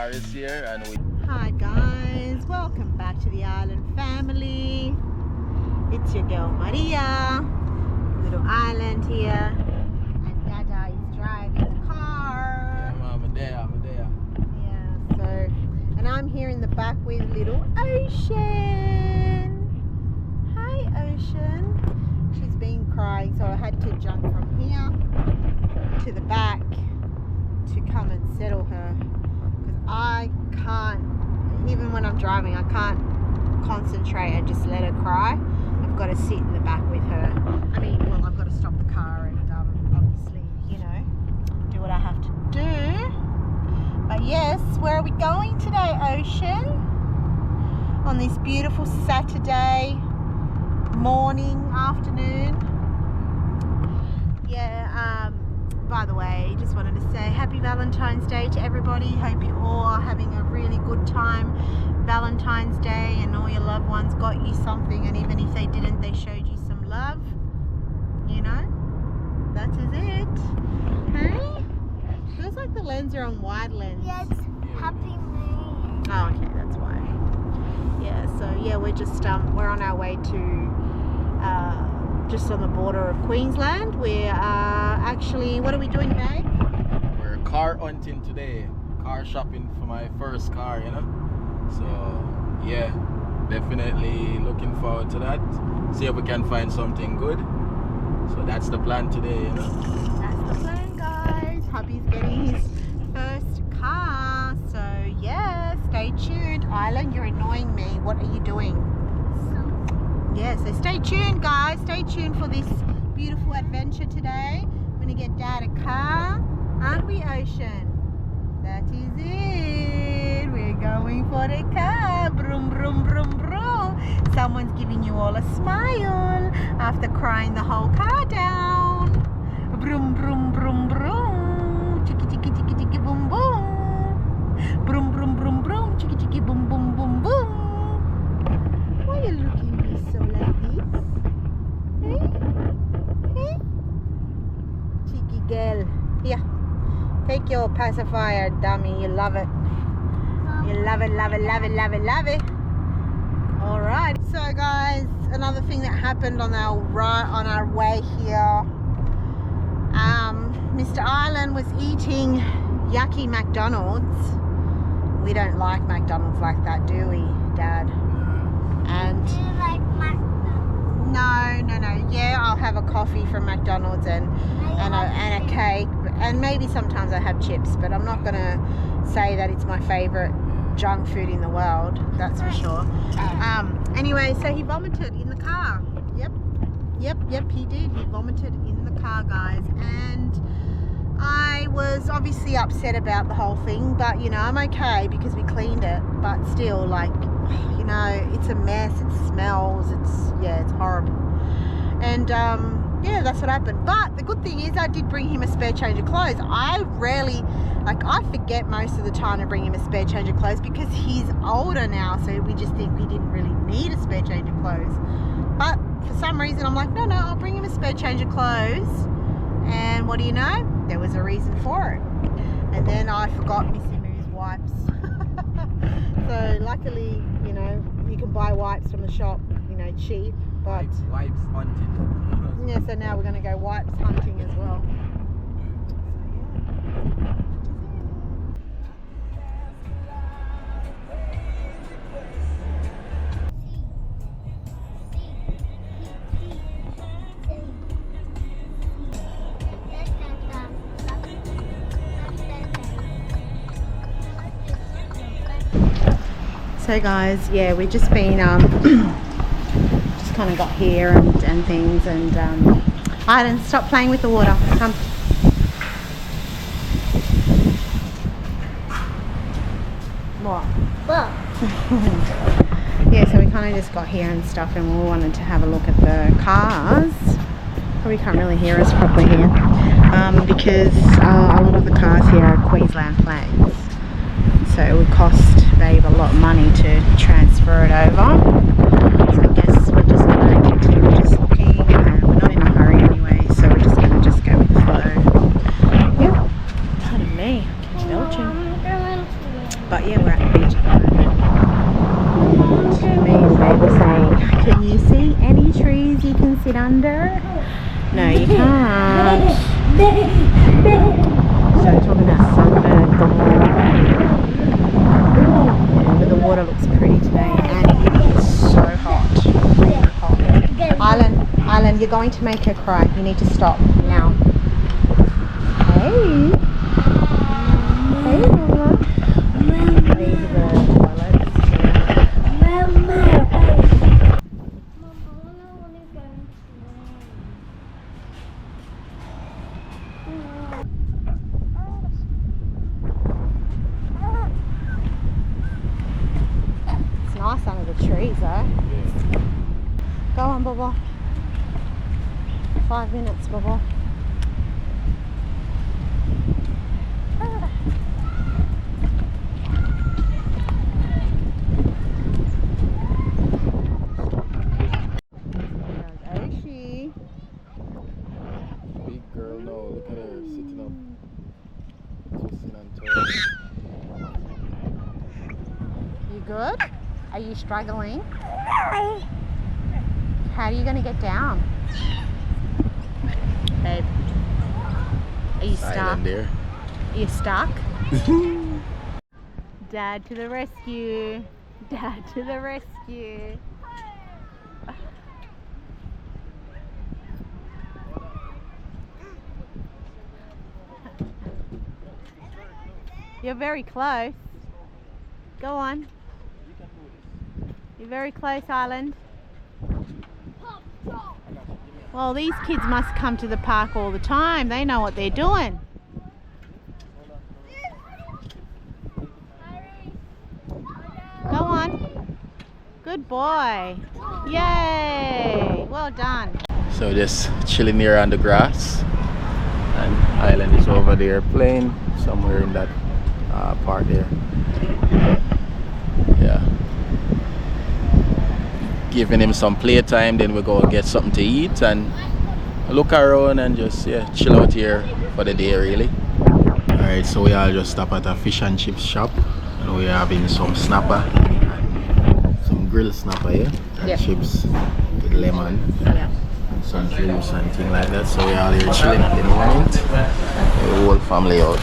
car is here and we... Hi guys, welcome back to the island family. It's your girl Maria, little island here, and Dada is driving the car. Yeah, I'm there. Yeah, so, and I'm here in the back with little Ocean. Hi Ocean. She's been crying, so I had to jump from here to the back to come and settle her, because I can't, even when I'm driving, I can't concentrate and just let her cry. I've got to sit in the back with her. I mean, well, I've got to stop the car and obviously, you know, do what I have to do. But yes, where are we going today, Ocean? On this beautiful Saturday morning, afternoon. Yeah, by the way, just wanted to say happy Valentine's Day to everybody. Hope you all are having a really good time Valentine's Day, and all your loved ones got you something, and even if they didn't, they showed you some love. You know, that is it. Hey? Feels like the lens are on wide lens. Yes, happy May. Oh, okay, that's why. Yeah, so yeah, we're just we're on our way to just on the border of Queensland. We're actually, what are we doing, babe? We're car hunting today. Car shopping for my first car, you know. So yeah, definitely looking forward to that. See if we can find something good. So that's the plan today, you know. That's the plan, guys. Hubby's getting his first car. So yeah, stay tuned. Island, you're annoying me. What are you doing? Yeah, so stay tuned, guys. Stay tuned for this beautiful adventure today. We're gonna get Dad a car, aren't we, Ocean? That is it. We're going for the car. Broom, broom, broom, broom. Someone's giving you all a smile after crying the whole car down. Broom, broom, broom, broom. Chicky, chicky, chicky, chicky, boom, boom. Broom, broom, broom, broom. Chicky, chicky, boom, boom, boom, boom. Why are you looking at me so like this? Hey? Hey? Cheeky girl. Here. Take your pacifier, dummy. You love it. You love it, love it, love it, love it, love it. Alright. So guys, another thing that happened on our way here. Mr. Island was eating yucky McDonald's. We don't like McDonald's like that, do we, Dad? And Do you like McDonald's? no. Yeah, I'll have a coffee from McDonald's and a cake, and maybe sometimes I have chips, but I'm not gonna say that it's my favorite junk food in the world. That's for sure. Anyway, so he vomited in the car. Yep, he did. He vomited in the car, guys, and I was obviously upset about the whole thing, but you know, I'm okay because we cleaned it, but still, like, you know, it's a mess. It smells. It's horrible. And yeah, that's what happened. But the good thing is I did bring him a spare change of clothes. I rarely, like, I forget most of the time to bring him a spare change of clothes because he's older now, so we just think we didn't really need a spare change of clothes. But for some reason I'm like, no, I'll bring him a spare change of clothes. And what do you know? There was a reason for it. And then I forgot Missy Moo's wipes. So luckily, you know, you can buy wipes from the shop, you know, cheap. But Wipes hunting. yeah, so now we're going to go wipes hunting as well. So guys, yeah, we've just been just kind of got here and things, and Aiden, stop playing with the water. Come. What? Yeah, so we kind of just got here and stuff, and we wanted to have a look at the cars. Probably can't really hear us properly here, because a lot of the cars here are Queensland flags. So it would cost Babe a lot of money to transfer it over. So I guess we're just going to continue just looking. We're not in a hurry anyway, so we're just going to just go with the flow. Yeah, pardon me, keep belching. But yeah, we're at the beach at the moment. Me and Babe were saying, can you see any trees you can sit under? No, you can't. So we're talking about sunbird galore. Yeah, but the water looks pretty today and it is so hot. Really hot. Island, you're going to make her cry. You need to stop now. Hey. Hey, Mama. These are the toilets. It's nice under the trees though. Go on, Bubba. 5 minutes, Bubba. Big girl now, look at her sitting up, twisting and turning. You good? Are you struggling? How are you going to get down? Babe. Are you stuck? Silent there. Are you stuck? Dad to the rescue. Dad to the rescue. You're very close. Go on. You're very close, Island. Well, these kids must come to the park all the time. They know what they're doing. Go on. Good boy. Yay. Well done. So just chilling here on the grass, and Island is over there playing somewhere in that part there. Yeah. Giving him some playtime, then we go get something to eat and look around and just chill out here for the day really. Alright, so we all just stop at a fish and chips shop and we're having some snapper, some grilled snapper here, and chips with lemon, and some juice and things like that. So we're all here chilling at the moment, the whole family out.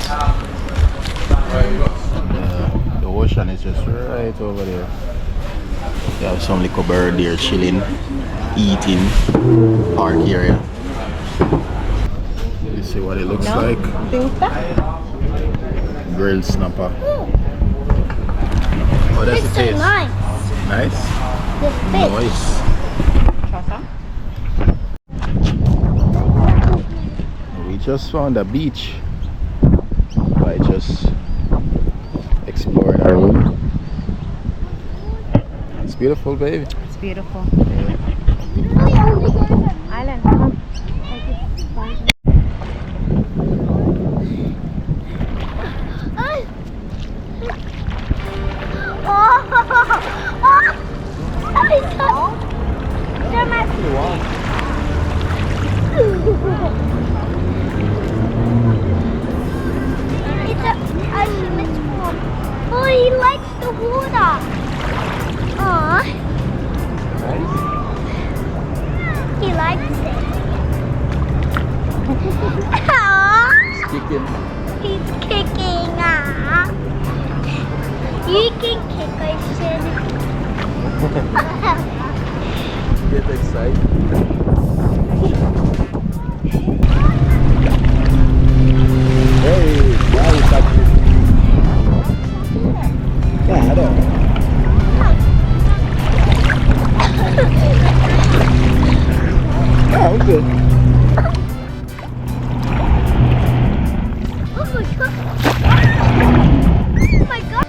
The ocean is just right over there. You have some little bird there chilling, eating, park area. You see what it looks like? Grilled snapper. Oh, that's the taste. Nice. Nice? The fish. Nice. We just found a beach. I just explored our room. It's beautiful, baby. It's beautiful. Island, come on. Oh, he likes the water. Aww. He likes it. Aww. It's kicking. He's kicking. Aww. You can kick, I said. Get excited. Hey, now it's actually. Yeah, I don't. Yeah, I'm good. Oh my god. Oh my god.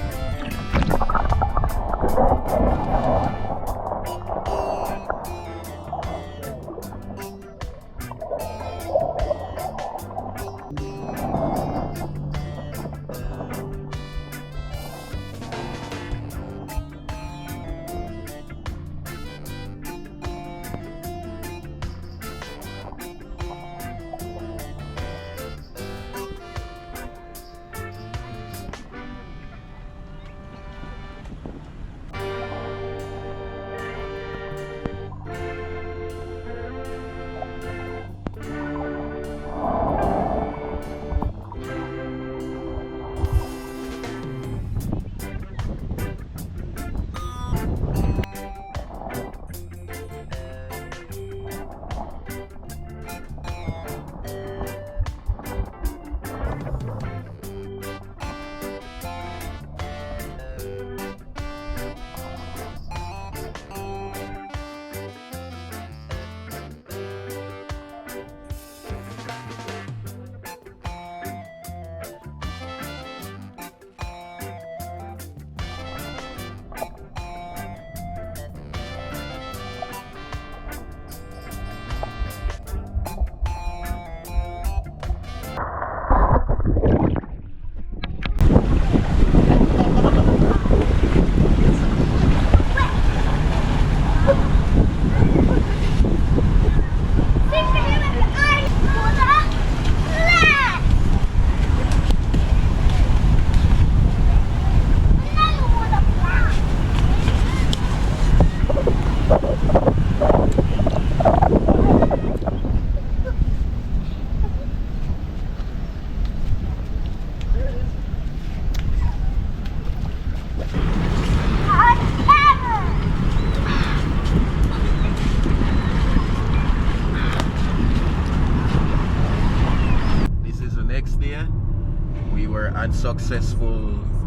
unsuccessful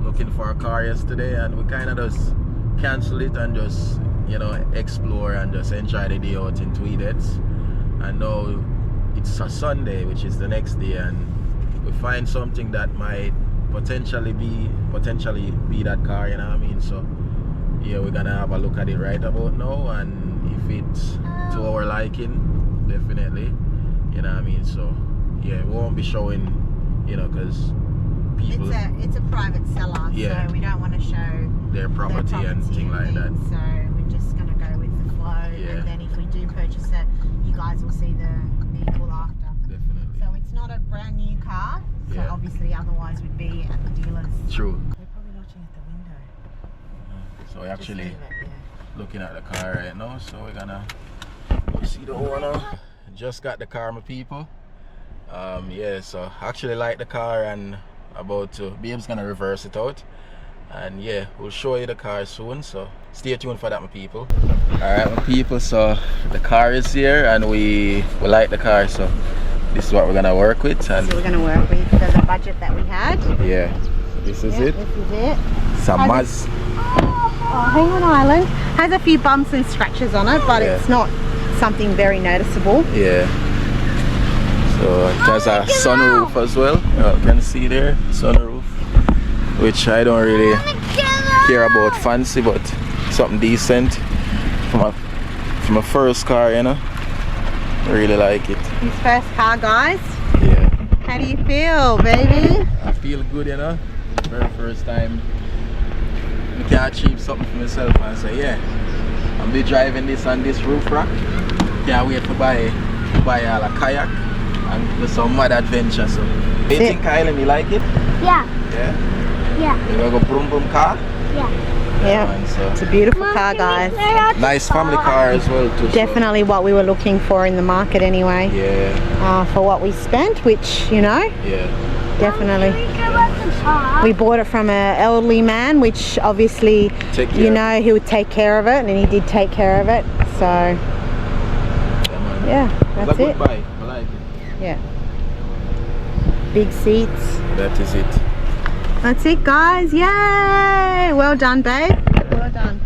looking for a car yesterday, and we kind of just cancel it and just, you know, explore and just enjoy the day out in Tweed. And now it's a Sunday, which is the next day, and we find something that might potentially be that car, you know what I mean? So yeah, we're gonna have a look at it right about now, and if it's to our liking, definitely, you know what I mean? So yeah, we won't be showing, you know, because people, it's a private seller, yeah, so we don't want to show their property and things like that. So we're just gonna go with the flow, Yeah. and then if we do purchase it, you guys will see the vehicle after. Definitely. So it's not a brand new car, so Yeah. obviously otherwise we'd be at the dealers. True. We're probably watching at the window. So we're Just actually leave it, yeah. looking at the car right now, so we're gonna go see the owner. Just got the car, my people. Yeah, so I actually like the car, and about to, Babe's gonna reverse it out, and yeah, we'll show you the car soon, so stay tuned for that, my people. Alright, my people, so the car is here, and we like the car, so this is what we're gonna work with. And So we're gonna work with the budget that we had. yeah, so this is it. This is it. It's a Maz. Oh, hang on, Island. Has a few bumps and scratches on it, but Yeah. it's not something very noticeable. Yeah. So it has a sunroof as well. You can see there, sunroof, which I don't really care about fancy, but something decent from a first car, you know. I really like it. His first car, guys. Yeah. How do you feel, baby? I feel good, you know. Very first time I can achieve something for myself and say, yeah, I'll be driving this on this roof rack. Can't wait to buy a kayak and do some mad adventure. So, do you think, Kyle, you like it? Yeah. Yeah. Yeah. You gonna go boom boom car? Yeah. Yeah. Man, so It's a beautiful car, guys. nice family car as well too. so- Definitely what we were looking for in the market anyway. Yeah. For what we spent, which, you know, Yeah. definitely. Can we go at the top? We bought it from an elderly man, which obviously, Take care you of know, he would take care of it, and he did take care of it. So, Yeah, man. yeah, It's a that's good it. buy. I like it. Yeah. Big seats. That is it. That's it, guys. Yay! Well done, babe. Well done.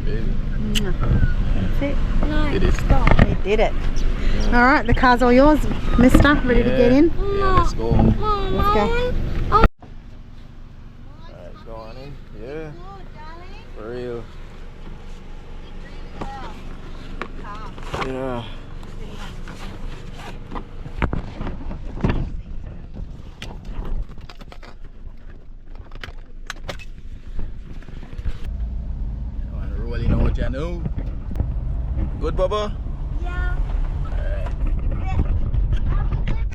Thank you, baby. That's it. No. It is. We did it. All right, the car's all yours, mister. Ready to get in? Yeah, let's go. Let's go. Alright, go on in. Yeah, for real. Yeah. Rolling out, you know. Good, Bubba?